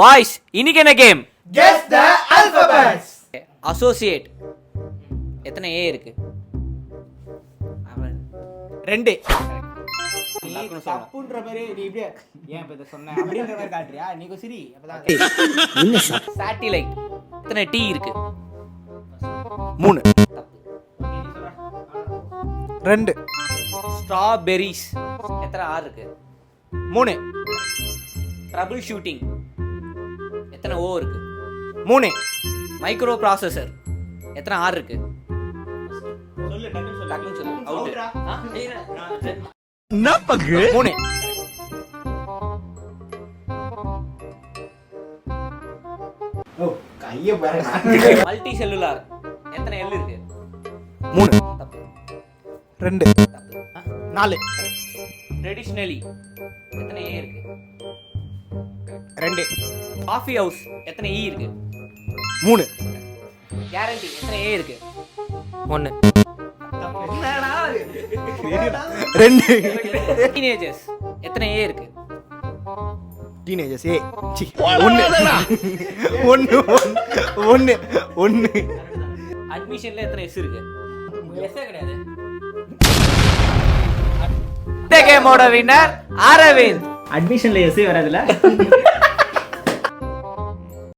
Boys இன்னைக்கு என்ன game? Guess the alphabets. Associate எத்தனை ஏ இருக்கு? 2. தப்புன்ற மாதிரி நீ இப்படியே ஏன் இப்ப இதை சொன்ன அப்படின்ற மாதிரி காட்டுறியா? நீங்க சரி அப்பதான் சேட்டிலைட் எத்தனை டி இருக்கு? 3. 2. ஸ்ட்ராபெரிஸ் எத்தனை ஆர் இருக்கு? 3. ட்ரபிள் ஷூட்டிங் எத்தனை ஓ இருக்கு? 3. மைக்ரோ ப்ராசஸர் எத்தனை ஆர் இருக்கு? சொல்லு டக்குன்னு சொல்லு. டக்குன்னு சொல்லு. Out. அவுட்ரா. ஆ? 3. ஓ கைய பாரு. மல்டி செல்லுலார் எத்தனை எல் இருக்கு? 3. தப்பு 2. தப்பு. 4. ட்ரெடிஷ்னலி எத்தனை ஏ இருக்கு? 2. காஃபி ஹவுஸ் எத்தனை ஈ இருக்கு? 3. கேரண்டி எத்தனை ஏ இருக்கு? 1. 2. டீனேஜர்ஸ் எத்தனை ஏ இருக்கு? டீனேஜர்ஸ் ஏ 1. அட்மிஷன்ல எத்தனை எஸ் இருக்கு? எஸ்ஸே கிடையாது. இந்த கேமோட வின்னர் அரவிந்த். அட்மிஷன்ல எஸ்ஸே வராதுல.